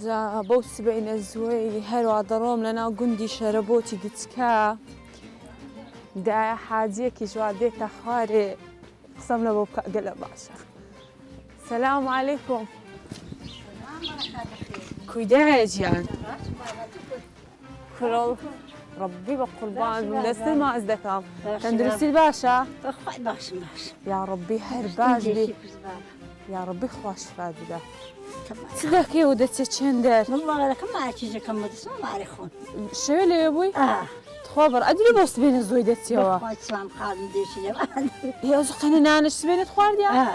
جا بوس بين الزوي هلو ضروم لنا قندي شربوتي قتكا دا حاجيك جواديت أخاري قسم لبوك قلب باشا. السلام عليكم. كويداج يعني كرول ربي بقربان لسه ما أزدكام تندرسي الباشا باشا يا ربي هرباش بي يا ربي خواش فاد ده تذكي ودتي تشندر والله لك ما عرفتي كم مدرسة ما عرفون شو اللي يا ابوي تخبر ادري بوست بين الزويدتي وا ما تسلم خالد ديش يا زقنا نانش سبينت خوارديا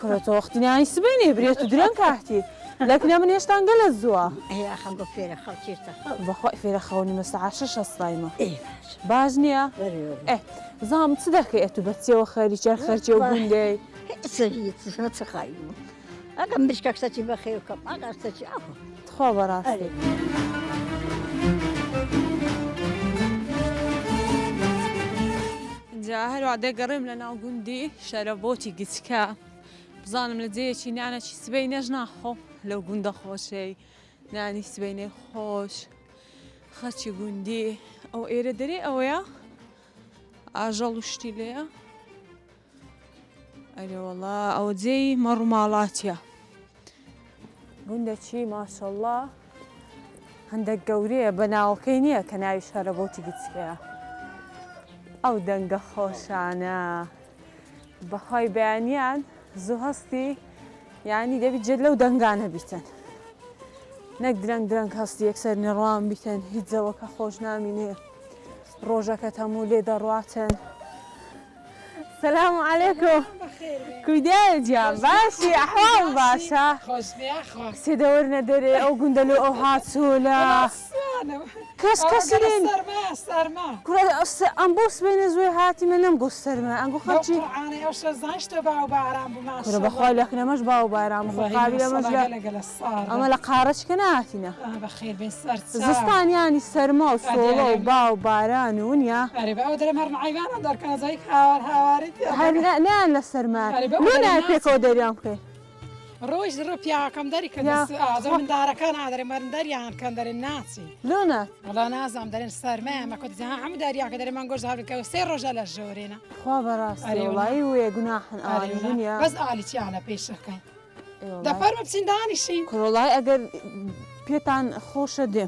كرت وقت ناني سبيني بريت درين كاحتي لكن من يشتان قال الزوا هي خلقوا فيها خلتيرتا بخوي في رخوني مساعة شش الصايمة ايه باجنيا ايه زام تصدقي اتو بتسي وخارجي خارجي وبندي سهيت تخايمو أكم بشكك ستي بخير كم أكم ستي أبو تخبر أصلي جاهل وعدي قريم لنا وقندي شربوتي قتكا بظالم لدي شي نانا شي سبيني جناحو لو قندا خوشي ناني سبيني خوش خاتشي قندي أو إيرا دري أو يا أجل ليا أي والله أو زي مرمالاتيا قلنا شي ما شاء الله عندك قورية بناوكينية كناي شربوتي قتسكيا أو دنقة خوشانا بخاي بيانيان زوهستي يعني دبي جدلو دنقانا بيتن نقدرن درنك هستي يكسر نروان بيتن هيتزا وكا خوش ناميني روجا كتامولي درواتن السلام عليكم. كويداج يا باشي أحوال باشا. خوش بيا خوش. سيدورنا دري أو قندلو أو هاتسولا. كاس كسرين. سرما. كرا أنبوس بين زوي هاتي من نمقص سرما أنقو خرجي. أنا أوش زانش تباو بارام بماش. كرا بخوي لكن مش باو بارام قابلة مش لا. أما لقارش كناتنا. بخير بين سرت. زستان يعني سرما وصولا وباو باران ونيا. أريبا أودر مرن عيبان أدر كان زيك هواريت. لا لا سرما. لونا بيكو دريام كي. روج روبيا كم داري كده من دارا كان عذري مرن داريان كان داري الناسي. لونا. والله نازم دارين صار ما كنت زها عم داريا كده ما نقول زهر كده سير رجال الجورينا. خبر أصلي والله ويجناح الدنيا. بس قالي تي على بيشك. ده فرم بسنداني شيء. كل والله أجر بيتان خوشة دم.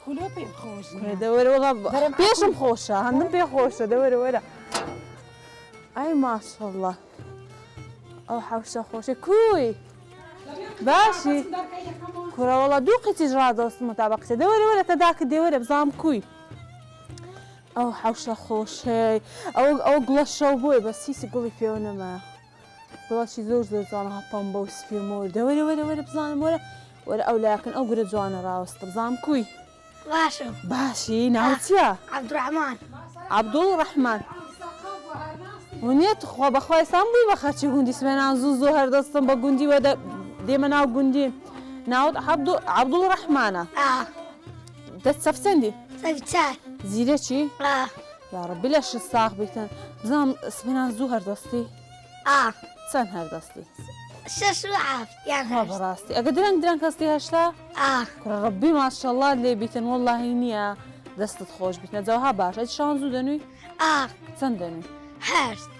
كله بين خوش. دور والله بيشم خوشة عندهم بي خوشة دور ورا. أي ما شاء الله. أو حوشة خوشة كوي. باشي. كرا والله دوقي تجرا دوست مطابقة دور ورا تداك دور بزام كوي. أو حوشة خوشة أو قلش شوبوي بس هي قولي فيونا ما. قلش زوج زانا هبام بوس في مور دور ورا بزام ورا أو لكن أو قرد زوانا راوست بزام كوي. باشي ناوتيا. عبد الرحمن. ونيت خو بخوي سامبي بخاتي قندي سمعنا زوزو هردستن بقندي ودا ديما ناو قندي ناود عبد الرحمن تسفسندي سفتان زيرتشي يا ربي ليش الساق بيتن زام سمعنا زو هردستي سن هردستي شو عارف يعني براستي اقدرن كاستي هشلا ربي ما شاء الله اللي بيتن والله نيا دست خوش بيتن زوها باش اج شانزو دنوي سن دنوي هشت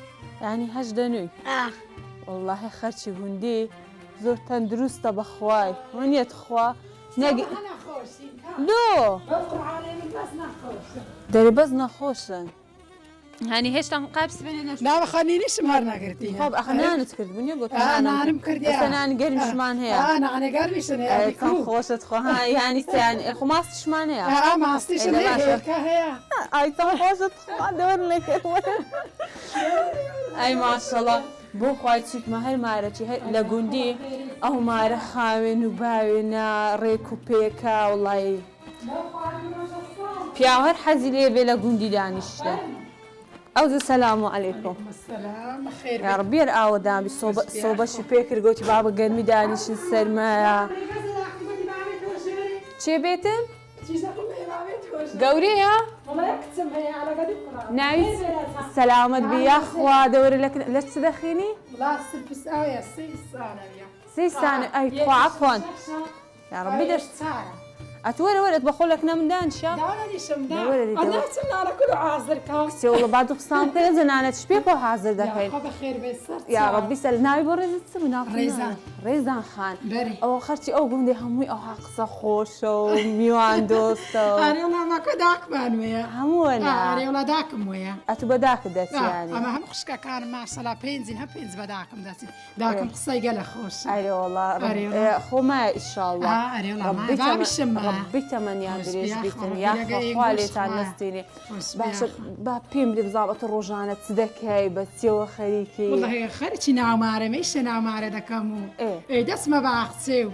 يعني هش دنوي والله خرشي هندي زور تندرست بخواي ونيت خوا نجي أنا خوشي. لو بفرع علي من بس نخوش. داري بس نخوشن يعني هيش تنقابس بيننا لا خلينيش مرنا قرتي. خب أخنا نتكرد بني قلت أنا مكردي. بس أنا قرمش مان هي. أنا قرمش أنا. كان خوشت خو يعني يعني خماس شمان هي. ما استيش هي كهيا. أي كان خوشت خو دور لك. أي ما شاء الله. بو خواهد سوت مهر مارتي لقندي أو مار خاوين وباوينا ريكو بيكا والله بياهر حزي لي بلا قندي دانشتا أوز السلام عليكم. السلام خير. يا ربي رأوا دامي صوبة شبيكر قوتي بابا قرمي دانش السلمى. شي بيتم؟ قوري يا؟ نايس سلامة بيا أخوة دوري لك ليش تدخيني؟ لا سلبس أوي 6 سنة يا 6 سنة أي عفوا يا ربي دەست ئەتوەرە وەرت بە خۆلەک نەمدانشە أنا على كل عازر كان سێوڵە با دوو قسام کە زەنانەت شپێ بۆ حاضر دەکەین بخير بسر یا ربی سەر ناوی بۆ ڕێزت چ بوو ڕێزان. ڕێزان خان بەری. ئەوە خەرچی ئەو گوندی هەمووی ئەوها قسە خۆشە و میوان دۆستە و أنا ما كداك بانويا هەمووەنا أنا ولا داكم ويا ئەتو بەداکە دەچیانی أما هم خشكا كان ما شاء الله بينزين هم بينز بداكم داكم قصي قال خوش ئەرێ وڵا ئەرێ خۆمە ئیشاڵڵا أري والله ما بابشم ڕبی تەمەنیان درێژ بیا بیتن خۆ، یا بیا گەی خوا گۆشت لێتان خوا. نستینێ خۆش باشە بیا با پێم بدە بزانەتە ڕۆژانە چ دەکەی بە چێوە خەریکی والله خرجي ناومارة مش ناومارة دكمو إيه. دس ما باختيو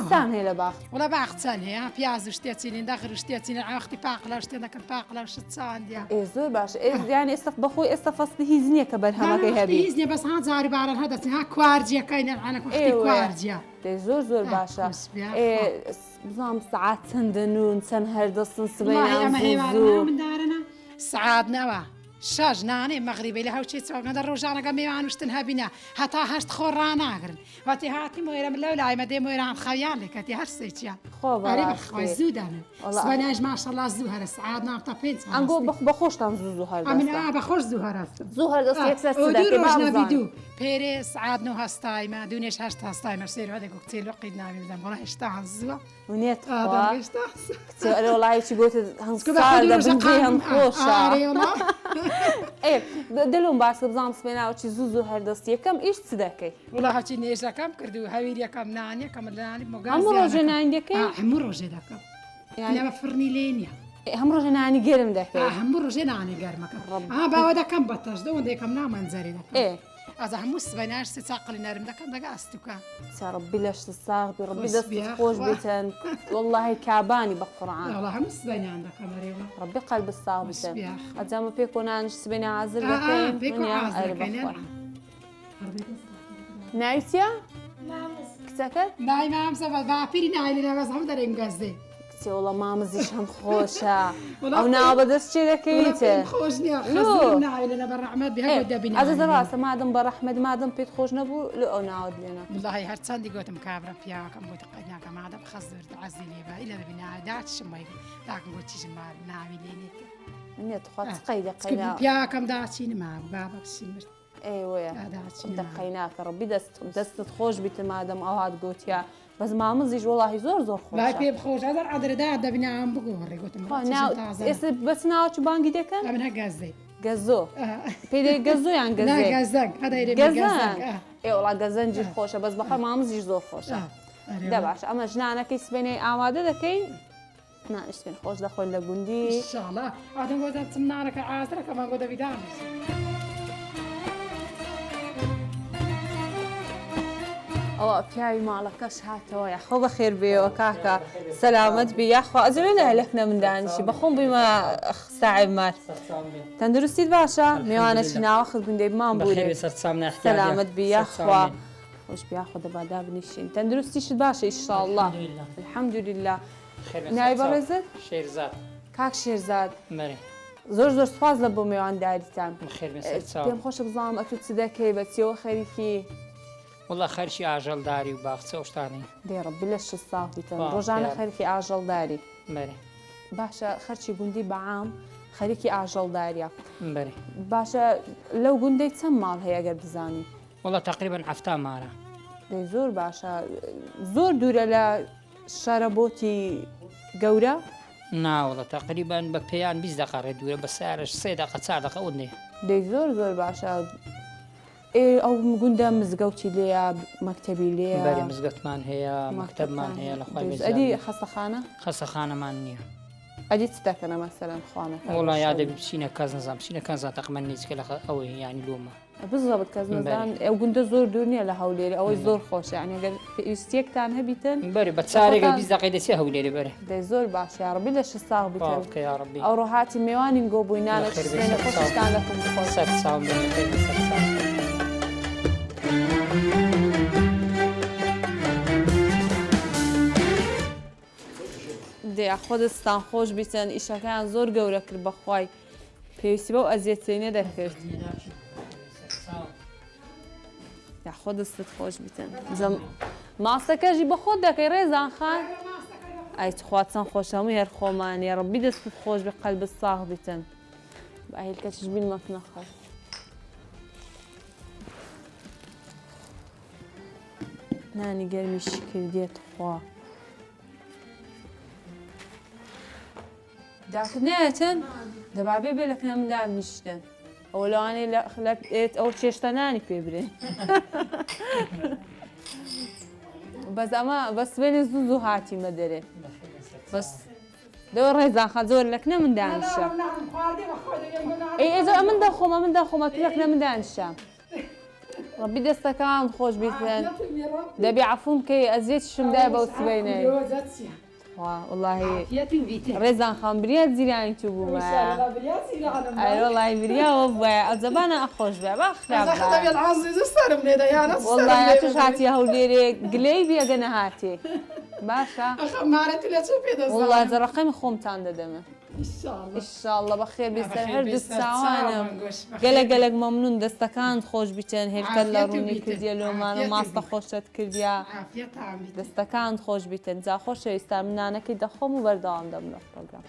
ستان هەیە لە باخ ولا باختان هي بياز وشتيتين داخل وشتيتين عاختي باقلا وشتينا كان باقلا وشتسان ديا زۆر باش یعنی ئێستا بەخۆی ئێستا فەسلی هیچ نییە کە بەرهەمەکەی هەبی هيزني بس ها زاري بعد هذا ها كوارجيا كاين انا وقتي إيه. كوارجيا زۆر زۆر باشە خۆش بیا. بزانام سعات چەندەنون چەند هەردەستن والله اما هي سبەیان من دارنا سعاد نوا شاج ناني مغربي لها وشي تسوق هذا الرجال قام يعانوا وشتنها بنا حتى هاشت خورانا غرن واتي هاتي مويرا من الاولى ما دي مويرا عن خيالك هاتي هرسيتيا خۆ قريب بەڕاستی. خوي زودانا والله. سبناج ما شاء الله زوهر سعاد نابطا بينت ئەنگۆ بە خۆشتان زوو من هەردەستە بخوش زوهر زوو هەردەست یەکسەر چ ودو دەکەی با روجنا بزانم. بدو بيري سعاد نو هاستاي ما دونيش هاشت هاستاي ما سير هذا كوكتيل وقيد نامي مزام والله اشتاع الزوا ونێت هذا خوا اشتاع کچێ وڵایکی گوتت هەم كذا ساردە خذوا بنجی هەم خۆشە والله دلم باسکە بزانم سبێناوەکی زوو زوو هەردەست یەکەم ئیش چ دەکەی والله هاتي نيجا كم كردو هاويريا كم نانيا كم ناني مو هەموو ڕۆژە نانی دەکەی هم روجي داك انا بفرني لينيا هەموو ڕۆژە نانی گەرم دەکەی هم روجي ناني قرمك باوا دا كم بطش دو دي كم نام منزري داك ئێ از هم سبناش تساقل نرم داك داك استوكا ڕبی لەشت ساغبی ڕبی خۆش دەست بیا، خۆش خوا. بیتن والله کابانی بە قورعان والله هم سبنان داك مريوا ڕبی قەلب ساغ خۆش بیتن بیا. ئەجامە پێک ئۆنانش سبێنە عازر بيكو دەکەین عازر كاين ناویتە کچەکەت ناي ما هم سبب بابيري ناي لنا بس هم دارين قصدي کچێ وڵە مامزیش هەم خۆشە وڵا ئەو ناوە بەدەست چێ دەکەیتە خوشني لو. خزر ناي لنا بالرحمة بها قد بنا ئەزە ڕاستە مادەم بە ڕەحمەد مادەم پێت خۆش نەبوو لە ئەو ناوت لێنە والله هرتساندي قوتم كابرا بياكم قوت قناك ما عاد بخزر تعزي لي با الا بنا دات شماي داك قوت شما ناوي لينيك نێت خوا قەی دەقەینا بياكم داتين ما بابا بسمر ئێوەیە داتين دەقەیناکە ڕبی دەستت خۆش بیتە مادەم ئەو هات گوتیا بەس مامزیش وڵی زۆر زۆر لا خۆش بي بخوش هذا عذر دا بنا عم بقول قوتم ئێستا بەس ناوچ بانگی دەکەن منها قصدي گەزۆ پێدەی گەزۆیان لا گەزێ قصدك هذا يريد گەزان قصدك ئێوڵا گەزەنجی خۆشە بەس بەخە مامزیش زۆر خۆشە دە باش ئەمە ژنانەکەی سبێنەی ئامادە دەکەین نانیشتێن خۆش دەخۆین لە گوندی ان شاء الله عاد نقول تمنارك عازرك ما نقول بدانس ئەوە پیاوی ماڵەکەش هاتەوە یاخۆ بە خێر بێەوە کاکە سەلامت بی یاخوا ئەزرێ لە هەلەک نەمندانیشی بەخۆم بوویمە ساعمات تەندروستیت باشە میوانەشی ناوەخت گوندەی بمان بوورێ سەلامت بی یاخوا خۆش بیاخۆ دەبادا بنیشین تەندروستیشت باشە ئیشاءالله الحەمدولله ناوی بەڕێزت شێرزاد کاک شێرزاد مەرێ زۆر زۆر سپاس لە بۆ میوانداریتان بخێر بێ سەر پێم خۆشە بزانم ئەتو چ دەکەی بە چێوە خەریکی وڵا خەرشی ئاژەڵداری و باخچە شتانی دێڕبی لە ش ساڵ بیتن وا، ڕۆژانە خێر. خەریکی ئاژەڵداری بەرێ باشە خەرچی گوندی بەعام خەریکی ئاژەڵداریە بەرێ باشە لەو گوندەی چەند ماڵ هەیە ئەگەر بزانی وڵا تقریبا هەفتا مارە دەی زۆر باشە زۆر دوورە لە شارەبۆتی گەورە ناوڵە تقریبا بە پێیان 20 دقە ڕێ دوورە بە سارش 3 دقە 4 دقە ئەوەندێ دەی زۆر زۆر باشە ئەو گوندە مزگەوتی لێە مەکتەبی لێە بەرێ مزگەتمان هەیە مەکتەبمان هەیە لە خوای ئەدی بێزاری خەستەخانە خەسەخانەمان نییە ئەدی چ دەکەنە مەسەرەن خوانەکە وڵا یادە بچینە کەس نزانام بچینە کەس تەقمەن نیچکە لە ئەوەی یانی لۆمە بزەبت کەس نەزان ئەو گوندە زۆر دوور نییە لە هەولێری ئەوەی زۆر خۆشە ینی ئەگەر پێویستیەکتان هەبیتن بەرێ بە چارێکە 20 دقی دەچێ هەولێری بەرێ دەی زۆر باش یاڕبی لە ش ساغ بیتن باوکە یا ڕەبی ئەو ڕۆهاتی میوانی گۆ بووینانە بەخێر بێ، سبێنە سەر خۆشتان دەکەم بخۆن سەر چاوم بێ بەخێر بێ، سەر چاوم. دێ خۆ دەستان خۆش بیتن ئیشەکەیان زۆر گەورە کرد بەخوای پێویستی بەو ئەزیەتینە دەکرد یا خۆ دەستت خۆش بیتن ماسەکەژی بە خۆت دەکەی ڕێزان خان ئەی خوات چەند خۆش هەمووی هەر خۆمانیە ڕەبی دەستت خۆش بێ قەلبت ساغ بیتن بە هیلکەچش بین مەک نەخەر نانی گەرمیشی کردێت خوا داکردنێتن دەبابێ بێ لە کنەمدا میشتن ئەو لەوانەیە ئەو چێشتەنانی پێ برێن بەس ئەمە بەس بێنێ زوو زوو هاتیمە دەرێ بەس دەوە ڕێزان خە زۆر لە کنە من دانیشە ئێزە من دەخۆمە من دەخۆمە تو لە کنە من دانیشە ڕەبی دەستەکان خۆش بیتن دەبێ عەفوم کەی ئەزیێتیشم دای بەو سبەینەی واللهی ڕێزان خان بریات زیرانی تو بوومە وڵی بریاوە بە ئەزەبانە ئەخۆش بێ باخراب والله توش هاتی هەولێرێ گلەی بێگە نەهاتێ باشە والله زەڕەقەمی خۆمتان دەدەمە ئیشاڵڵە بەخێر بیستەر هەردوو چاوانم گەلە گەلک مەمنون دەستەکان خۆش بیتن هێلکەت لە ڕوونی کردیە لۆمان و ماستە خۆشت کردیا دەستەکان خۆش بیتن جا خۆشەویستان منانەکەی دەخۆم و بەردەوام دەم لە پرۆگرام